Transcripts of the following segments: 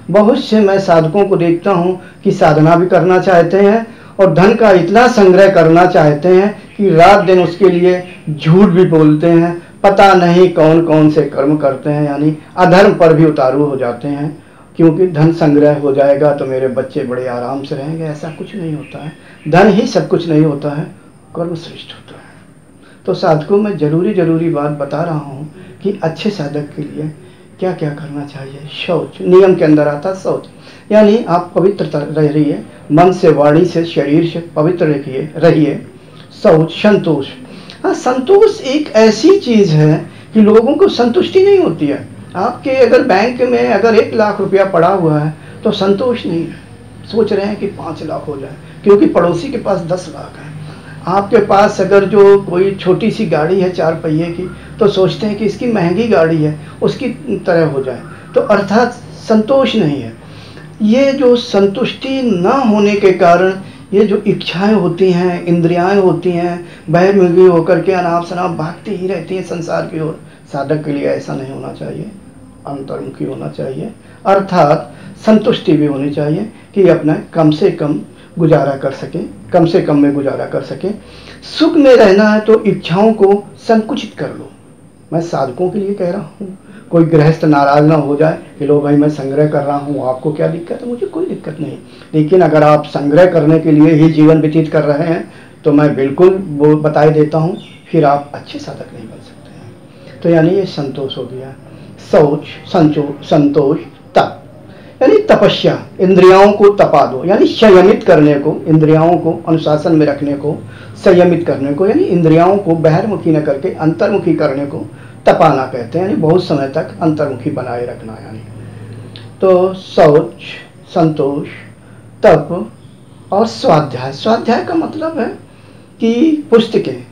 बहुत से मैं साधकों को देखता हूँ कि साधना भी करना चाहते हैं और धन का इतना संग्रह करना चाहते हैं कि रात दिन उसके लिए झूठ भी बोलते हैं, पता नहीं कौन कौन से कर्म करते हैं, यानी अधर्म पर भी उतारू हो जाते हैं। क्योंकि धन संग्रह हो जाएगा तो मेरे बच्चे बड़े आराम से रहेंगे, ऐसा कुछ नहीं होता है। धन ही सब कुछ नहीं होता है, कर्म श्रेष्ठ होता है। तो साधकों में जरूरी बात बता रहा हूँ कि अच्छे साधक के लिए क्या क्या करना चाहिए। शौच नियम के अंदर आता है। शौच यानी आप पवित्र रहिए, मन से, वाणी से, शरीर से पवित्र रहिए। शौच, संतोष। हाँ, संतोष एक ऐसी चीज़ है कि लोगों को संतुष्टि नहीं होती है। आपके अगर बैंक में अगर 1 लाख रुपया पड़ा हुआ है तो संतोष नहीं है, सोच रहे हैं कि 5 लाख हो जाए, क्योंकि पड़ोसी के पास 10 लाख है। आपके पास अगर जो कोई छोटी सी गाड़ी है 4 पहिए की, तो सोचते हैं कि इसकी महंगी गाड़ी है, उसकी तरह हो जाए। तो अर्थात संतोष नहीं है। ये जो संतुष्टि न होने के कारण ये जो इच्छाएं होती हैं, इंद्रियाएं होती हैं, बहिर्मुखी होकर के अनाप शनाप भागती ही रहती हैं संसार की ओर। साधक के लिए ऐसा नहीं होना चाहिए, अंतर्मुखी होना चाहिए। अर्थात संतुष्टि भी होनी चाहिए कि अपना कम से कम गुजारा कर सके, कम से कम में गुजारा कर सके। सुख में रहना है तो इच्छाओं को संकुचित कर लो। मैं साधकों के लिए कह रहा हूँ, कोई गृहस्थ नाराज ना हो जाए कि लो भाई मैं संग्रह कर रहा हूँ, आपको क्या दिक्कत है? मुझे कोई दिक्कत नहीं। लेकिन अगर आप संग्रह करने के लिए ही जीवन व्यतीत कर रहे हैं तो मैं बिल्कुल वो बता देता हूँ, फिर आप अच्छे साधक नहीं बन सकते हैं। तो यानी ये संतोष हो गया। शौच, संतोष, तप यानी तपस्या, इंद्रियाओं को तपा दो, यानी संयमित करने को, इंद्रियाओं को अनुशासन में रखने को, संयमित करने को, यानी इंद्रियाओं को बहिर्मुखी न करके अंतर्मुखी करने को तपाना कहते हैं, यानी बहुत समय तक अंतर्मुखी बनाए रखना। यानी तो शौच, संतोष, तप और स्वाध्याय। स्वाध्याय का मतलब है कि पुस्तकें,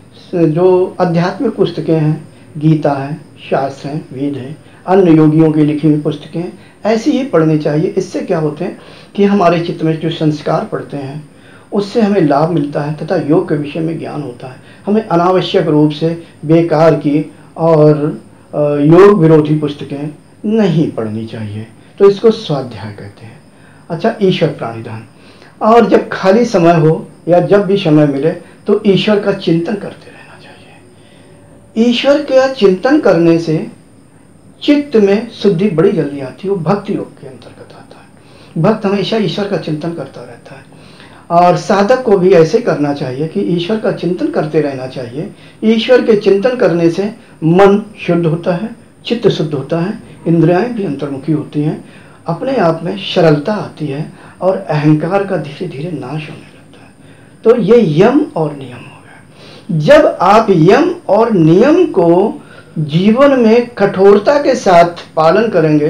जो आध्यात्मिक पुस्तकें हैं, गीता है, शास्त्र हैं, वेद हैं, अन्य योगियों की लिखी हुई पुस्तकें, ऐसी ही पढ़नी चाहिए। इससे क्या होते हैं कि हमारे चित्त में जो संस्कार पड़ते हैं उससे हमें लाभ मिलता है तथा योग के विषय में ज्ञान होता है। हमें अनावश्यक रूप से बेकार की और योग विरोधी पुस्तकें नहीं पढ़नी चाहिए। तो इसको स्वाध्याय कहते हैं। अच्छा, ईश्वर प्राणिधान। और जब खाली समय हो या जब भी समय मिले तो ईश्वर का चिंतन करते रहना चाहिए। ईश्वर का चिंतन करने से चित्त में शुद्धि बड़ी जल्दी आती है। वो भक्ति योग के अंतर्गत आता है। भक्त हमेशा ईश्वर का चिंतन करता रहता है और साधक को भी ऐसे करना चाहिए कि ईश्वर का चिंतन करते रहना चाहिए। ईश्वर के चिंतन करने से मन शुद्ध होता है, चित्त शुद्ध होता है, इंद्रियाएं भी अंतर्मुखी होती हैं, अपने आप में सरलता आती है और अहंकार का धीरे धीरे नाश होने लगता है। तो ये यम और नियम हो गया। जब आप यम और नियम को जीवन में कठोरता के साथ पालन करेंगे,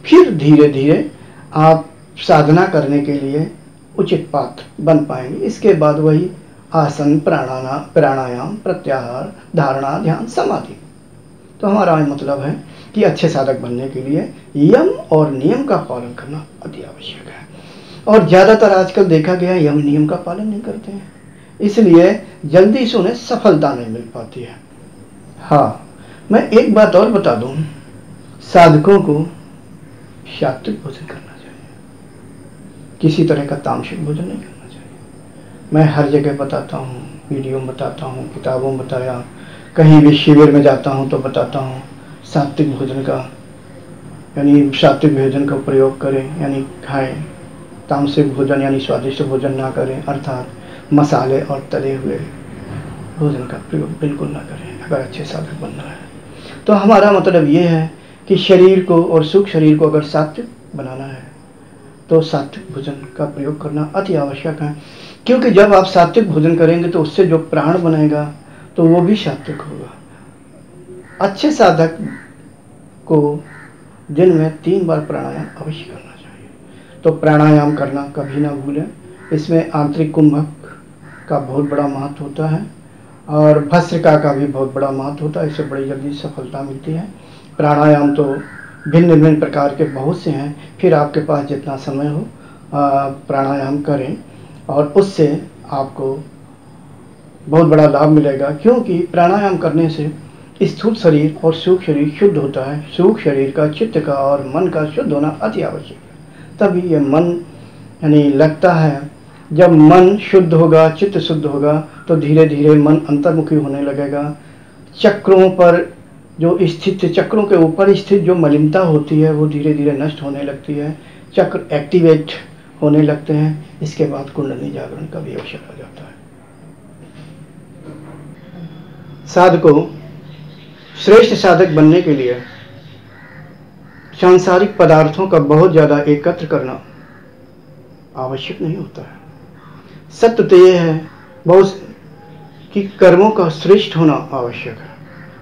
फिर धीरे धीरे आप साधना करने के लिए उचित पात्र बन पाएंगे। इसके बाद वही आसन, प्राणायाम, प्रत्याहार, धारणा, ध्यान, समाधि। तो हमारा मतलब है कि अच्छे साधक बनने के लिए यम और नियम का पालन करना अति आवश्यक है। और ज़्यादातर आजकल देखा गया यम नियम का पालन नहीं करते हैं, इसलिए जल्दी से उन्हें सफलता नहीं मिल पाती है। हाँ, मैं एक बात और बता दूं, साधकों को सात्विक भोजन करना चाहिए, किसी तरह का तामसिक भोजन नहीं करना चाहिए। मैं हर जगह बताता हूँ, वीडियो में बताता हूँ, किताबों में बताया, कहीं भी शिविर में जाता हूँ तो बताता हूँ सात्विक भोजन का, यानी सात्विक भोजन का प्रयोग करें, यानी खाएं। तामसिक भोजन यानी स्वादिष्ट भोजन ना करें, अर्थात मसाले और तले हुए भोजन का प्रयोग बिल्कुल ना करें अगर अच्छे साधक बनना है। तो हमारा मतलब ये है कि शरीर को और सुख शरीर को अगर सात्विक बनाना है तो सात्विक भोजन का प्रयोग करना अति आवश्यक है। क्योंकि जब आप सात्विक भोजन करेंगे तो उससे जो प्राण बनेगा तो वो भी सात्विक होगा। अच्छे साधक को दिन में 3 बार प्राणायाम अवश्य करना चाहिए। तो प्राणायाम करना कभी ना भूलें। इसमें आंतरिक कुंभक का बहुत बड़ा महत्व होता है और भस्त्रिका का भी बहुत बड़ा महत्व होता है। इससे बड़ी जल्दी सफलता मिलती है। प्राणायाम तो भिन्न भिन्न प्रकार के बहुत से हैं, फिर आपके पास जितना समय हो प्राणायाम करें और उससे आपको बहुत बड़ा लाभ मिलेगा। क्योंकि प्राणायाम करने से स्थूल शरीर और सूक्ष्म शरीर शुद्ध होता है। सूक्ष्म शरीर का, चित्त का और मन का शुद्ध होना अति आवश्यक है। तभी ये मन यानी लगता है, जब मन शुद्ध होगा, चित्त शुद्ध होगा, तो धीरे धीरे मन अंतर्मुखी होने लगेगा। चक्रों पर जो स्थित, चक्रों के ऊपर स्थित जो मलिनता होती है वो धीरे धीरे नष्ट होने लगती है। चक्र एक्टिवेट होने लगते हैं। इसके बाद कुंडली जागरण का भी अवसर आ जाता है। साधकों, श्रेष्ठ साधक बनने के लिए सांसारिक पदार्थों का बहुत ज़्यादा एकत्र करना आवश्यक नहीं होता है। सत्य तो यह है बहुत कि कर्मों का श्रेष्ठ होना आवश्यक है।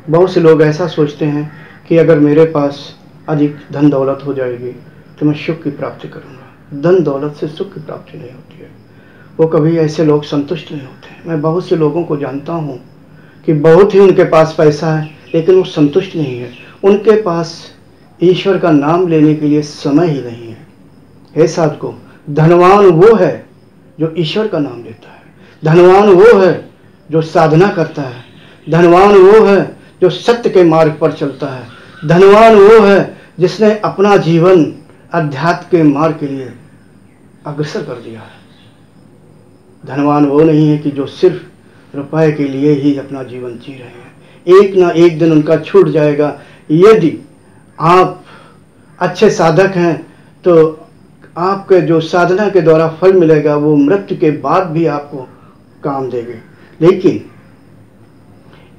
बहुत से लोग ऐसा सोचते हैं कि अगर मेरे पास अधिक धन दौलत हो जाएगी तो मैं सुख की प्राप्ति करूंगा। धन दौलत से सुख की प्राप्ति नहीं होती है। वो कभी ऐसे लोग संतुष्ट नहीं होते। मैं बहुत से लोगों को जानता हूँ कि बहुत ही उनके पास पैसा है लेकिन वो संतुष्ट नहीं है। उनके पास ईश्वर का नाम लेने के लिए समय ही नहीं है। हे साधकों, धनवान वो है जो ईश्वर का नाम लेता है। धनवान वो है जो साधना करता है। धनवान वो है जो सत्य के मार्ग पर चलता है। धनवान वो है जिसने अपना जीवन अध्यात्म के मार्ग के लिए अग्रसर कर दिया है। धनवान वो नहीं है कि जो सिर्फ रुपए के लिए ही अपना जीवन जी रहे हैं। एक ना एक दिन उनका छूट जाएगा। यदि आप अच्छे साधक हैं तो आपके जो साधना के द्वारा फल मिलेगा वो मृत्यु के बाद भी आपको काम देंगे। लेकिन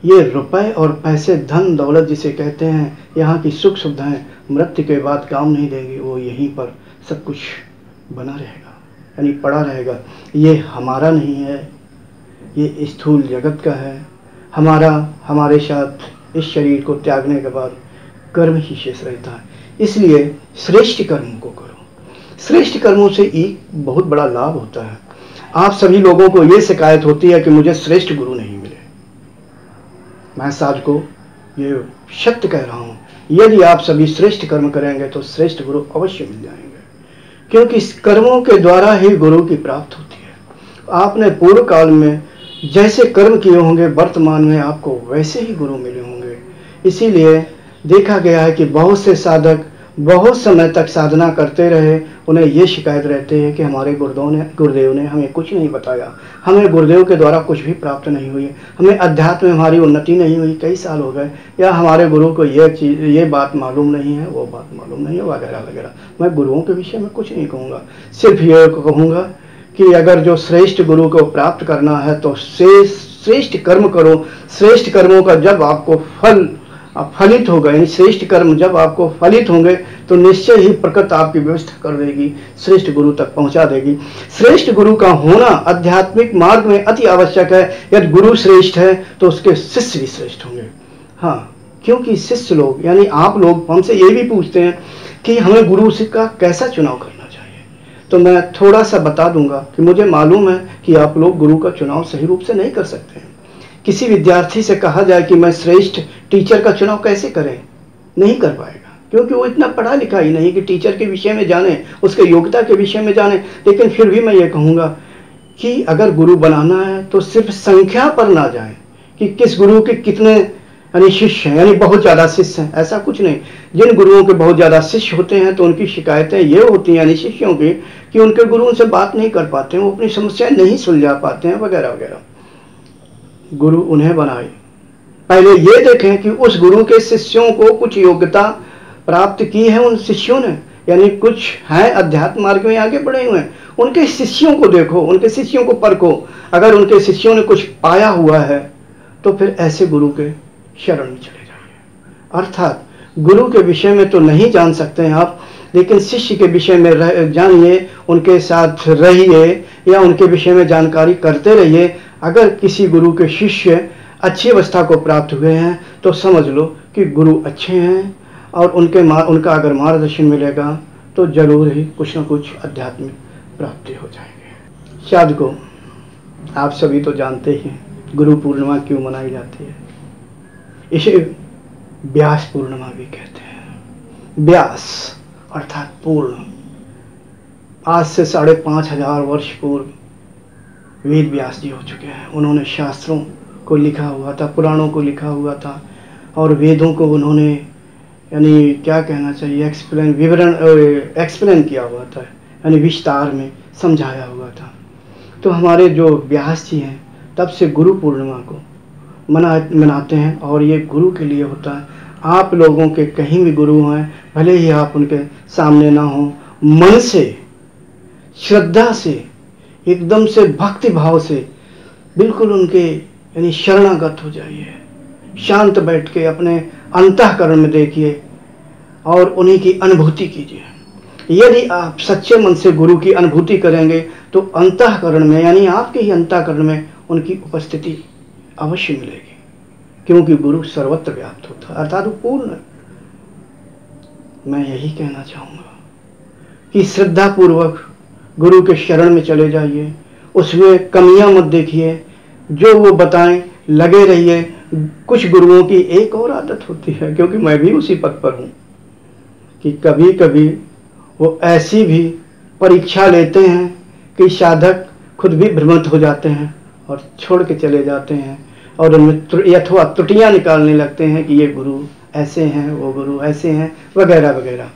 ये रुपए और पैसे, धन दौलत जिसे कहते हैं, यहाँ की सुख सुविधाएं मृत्यु के बाद काम नहीं देंगी। वो यहीं पर सब कुछ बना रहेगा, यानी पड़ा रहेगा। ये हमारा नहीं है, ये स्थूल जगत का है। हमारे साथ इस शरीर को त्यागने के बाद कर्म ही शेष रहता है। इसलिए श्रेष्ठ कर्म को करो। श्रेष्ठ कर्मों से एक बहुत बड़ा लाभ होता है। आप सभी लोगों को ये शिकायत होती है कि मुझे श्रेष्ठ गुरु नहीं मिले। मैं साधकों ये सत्य कह रहा हूँ, यदि आप सभी श्रेष्ठ कर्म करेंगे तो श्रेष्ठ गुरु अवश्य मिल जाएंगे, क्योंकि इस कर्मों के द्वारा ही गुरु की प्राप्ति होती है। आपने पूर्व काल में जैसे कर्म किए होंगे, वर्तमान में आपको वैसे ही गुरु मिले होंगे। इसीलिए देखा गया है कि बहुत से साधक बहुत समय तक साधना करते रहे, उन्हें ये शिकायत रहती है कि हमारे गुरुदेव ने हमें कुछ नहीं बताया, हमें गुरुदेव के द्वारा कुछ भी प्राप्त नहीं हुई, हमें अध्यात्म में हमारी उन्नति नहीं हुई, कई साल हो गए, या हमारे गुरु को ये बात मालूम नहीं है, वो बात मालूम नहीं है, वगैरह वगैरह। मैं गुरुओं के विषय में कुछ नहीं कहूँगा, सिर्फ ये कहूँगा कि अगर जो श्रेष्ठ गुरु को प्राप्त करना है तो श्रेष्ठ कर्म करो। श्रेष्ठ कर्मों का जब आपको फलित होगा, यानी श्रेष्ठ कर्म जब आपको फलित होंगे तो निश्चय ही प्रकृति आपकी व्यवस्था कर देगी, श्रेष्ठ गुरु तक पहुंचा देगी। श्रेष्ठ गुरु का होना आध्यात्मिक मार्ग में अति आवश्यक है। यदि गुरु श्रेष्ठ है तो उसके शिष्य भी श्रेष्ठ होंगे। हाँ, क्योंकि शिष्य लोग यानी आप लोग हमसे ये भी पूछते हैं कि हमें गुरु का कैसा चुनाव करना चाहिए, तो मैं थोड़ा सा बता दूंगा कि मुझे मालूम है कि आप लोग गुरु का चुनाव सही रूप से नहीं कर सकते हैं। किसी विद्यार्थी से कहा जाए कि मैं श्रेष्ठ टीचर का चुनाव कैसे करें, नहीं कर पाएगा, क्योंकि वो इतना पढ़ा लिखा ही नहीं कि टीचर के विषय में जाने, उसके योग्यता के विषय में जाने। लेकिन फिर भी मैं ये कहूँगा कि अगर गुरु बनाना है तो सिर्फ संख्या पर ना जाए कि किस गुरु के कितने यानी शिष्य हैं, यानी बहुत ज़्यादा शिष्य हैं, ऐसा कुछ नहीं। जिन गुरुओं के बहुत ज़्यादा शिष्य होते हैं तो उनकी शिकायतें ये होती हैं यानी शिष्यों की कि उनके गुरु उनसे बात नहीं कर पाते हैं, वो अपनी समस्याएं नहीं सुलझा पाते हैं, वगैरह वगैरह। गुरु उन्हें बनाए, पहले ये देखें कि उस गुरु के शिष्यों को कुछ योग्यता प्राप्त की है उन शिष्यों ने, यानी कुछ है अध्यात्म मार्ग में आगे बढ़े हुए हैं। उनके शिष्यों को देखो, उनके शिष्यों को परखो। अगर उनके शिष्यों ने कुछ पाया हुआ है तो फिर ऐसे गुरु के शरण में चले जाइए। अर्थात गुरु के विषय में तो नहीं जान सकते हैं आप, लेकिन शिष्य के विषय में जानिए, उनके साथ रहिए या उनके विषय में जानकारी करते रहिए। अगर किसी गुरु के शिष्य अच्छी अवस्था को प्राप्त हुए हैं तो समझ लो कि गुरु अच्छे हैं, और उनका अगर मार्गदर्शन मिलेगा तो जरूर ही कुछ न कुछ आध्यात्मिक प्राप्ति हो जाएगी। साधकों, आप सभी तो जानते ही हैं गुरु पूर्णिमा क्यों मनाई जाती है। इसे व्यास पूर्णिमा भी कहते हैं। व्यास अर्थात पूर्ण। आज से 5,500 वर्ष पूर्व वेद व्यास जी हो चुके हैं। उन्होंने शास्त्रों को लिखा हुआ था, पुराणों को लिखा हुआ था, और वेदों को उन्होंने यानी क्या कहना चाहिए एक्सप्लेन किया हुआ था, यानी विस्तार में समझाया हुआ था। तो हमारे जो व्यास जी हैं तब से गुरु पूर्णिमा को मनाते हैं और ये गुरु के लिए होता है। आप लोगों के कहीं भी गुरु हैं, भले ही आप उनके सामने ना हो, मन से, श्रद्धा से, एकदम से भक्ति भाव से बिल्कुल उनके यानी शरणागत हो जाइए। शांत बैठ के अपने अंतःकरण में देखिए और उन्हीं की अनुभूति कीजिए। यदि आप सच्चे मन से गुरु की अनुभूति करेंगे तो अंतःकरण में यानी आपके ही अंतःकरण में उनकी उपस्थिति अवश्य मिलेगी, क्योंकि गुरु सर्वत्र व्याप्त होता है, अर्थात पूर्ण। मैं यही कहना चाहूँगा कि श्रद्धा पूर्वक गुरु के शरण में चले जाइए, उसमें कमियां मत देखिए, जो वो बताएं लगे रहिए। कुछ गुरुओं की एक और आदत होती है, क्योंकि मैं भी उसी पद पर हूँ, कि कभी कभी वो ऐसी भी परीक्षा लेते हैं कि साधक खुद भी भ्रमित हो जाते हैं और छोड़ के चले जाते हैं और उनमें अथवा त्रुटियाँ निकालने लगते हैं कि ये गुरु ऐसे हैं, वो गुरु ऐसे हैं, वगैरह वगैरह।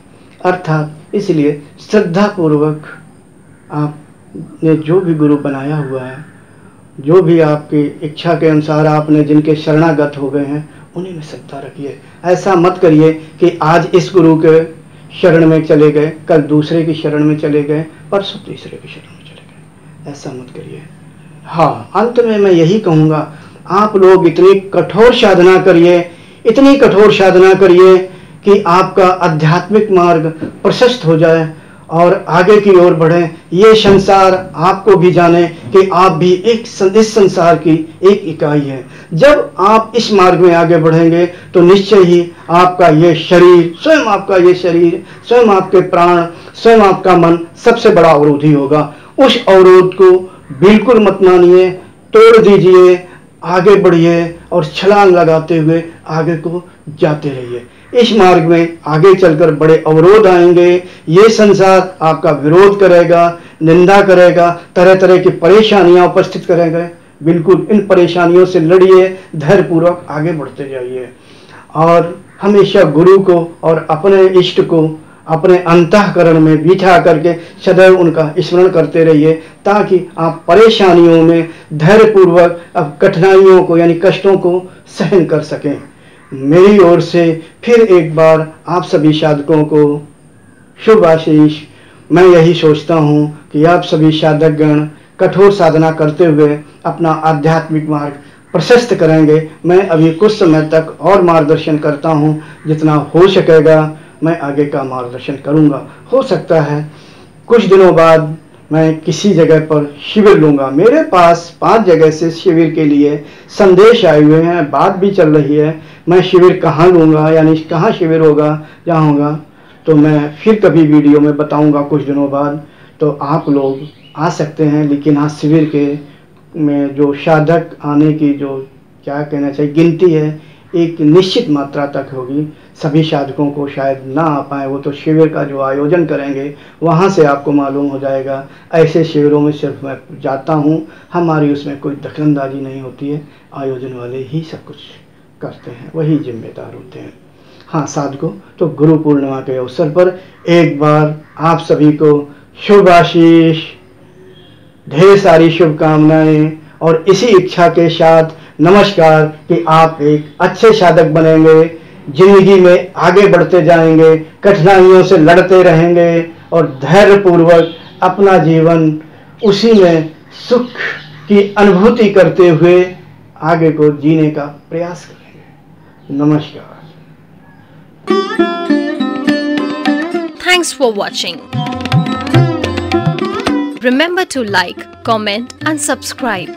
अर्थात इसलिए श्रद्धापूर्वक आपने जो भी गुरु बनाया हुआ है, जो भी आपकी इच्छा के अनुसार आपने जिनके शरणागत हो गए हैं, उन्हीं में श्रद्धा रखिए। ऐसा मत करिए कि आज इस गुरु के शरण में चले गए, कल दूसरे की शरण में चले गए, परसों तीसरे की शरण में चले गए। ऐसा मत करिए। हाँ, अंत में मैं यही कहूँगा, आप लोग इतनी कठोर साधना करिए, इतनी कठोर साधना करिए कि आपका आध्यात्मिक मार्ग प्रशस्त हो जाए और आगे की ओर बढ़े। ये संसार आपको भी जाने कि आप भी इस संसार की एक इकाई है। जब आप इस मार्ग में आगे बढ़ेंगे तो निश्चय ही आपका ये शरीर, स्वयं आपका ये शरीर, स्वयं आपके प्राण, स्वयं आपका मन सबसे बड़ा अवरोधी होगा। उस अवरोध को बिल्कुल मत मानिए, तोड़ दीजिए, आगे बढ़िए और छलांग लगाते हुए आगे को जाते रहिए। इस मार्ग में आगे चलकर बड़े अवरोध आएंगे, ये संसार आपका विरोध करेगा, निंदा करेगा, तरह तरह की परेशानियां उपस्थित करेंगे। बिल्कुल इन परेशानियों से लड़िए, धैर्यपूर्वक आगे बढ़ते जाइए और हमेशा गुरु को और अपने इष्ट को अपने अंतःकरण में बिठा करके सदैव उनका स्मरण करते रहिए, ताकि आप परेशानियों में धैर्यपूर्वक अब कठिनाइयों को यानी कष्टों को सहन कर सकें। मेरी ओर से फिर एक बार आप सभी साधकों को शुभ आशीष। मैं यही सोचता हूँ कि आप सभी साधकगण कठोर साधना करते हुए अपना आध्यात्मिक मार्ग प्रशस्त करेंगे। मैं अभी कुछ समय तक और मार्गदर्शन करता हूँ, जितना हो सकेगा मैं आगे का मार्गदर्शन करूँगा। हो सकता है कुछ दिनों बाद मैं किसी जगह पर शिविर लूँगा। मेरे पास 5 जगह से शिविर के लिए संदेश आए हुए हैं, बात भी चल रही है। मैं शिविर कहाँ लूँगा, यानी कहाँ शिविर होगा, जहाँ होगा, तो मैं फिर कभी वीडियो में बताऊँगा कुछ दिनों बाद। तो आप लोग आ सकते हैं, लेकिन आज शिविर के में जो साधक आने की जो क्या कहना चाहिए गिनती है, एक निश्चित मात्रा तक होगी। सभी साधकों को शायद ना आ पाए, वो तो शिविर का जो आयोजन करेंगे वहाँ से आपको मालूम हो जाएगा। ऐसे शिविरों में सिर्फ मैं जाता हूँ, हमारी उसमें कोई दखलंदाजी नहीं होती है, आयोजन वाले ही सब कुछ करते हैं, वही जिम्मेदार होते हैं। हाँ साधकों, तो गुरु पूर्णिमा के अवसर पर एक बार आप सभी को शुभ आशीष, ढेर सारी शुभकामनाएं और इसी इच्छा के साथ नमस्कार कि आप एक अच्छे साधक बनेंगे, जिंदगी में आगे बढ़ते जाएंगे, कठिनाइयों से लड़ते रहेंगे और धैर्यपूर्वक अपना जीवन उसी में सुख की अनुभूति करते हुए आगे को जीने का प्रयास करेंगे। नमस्कार। Thanks for watching. Remember to like, comment and subscribe.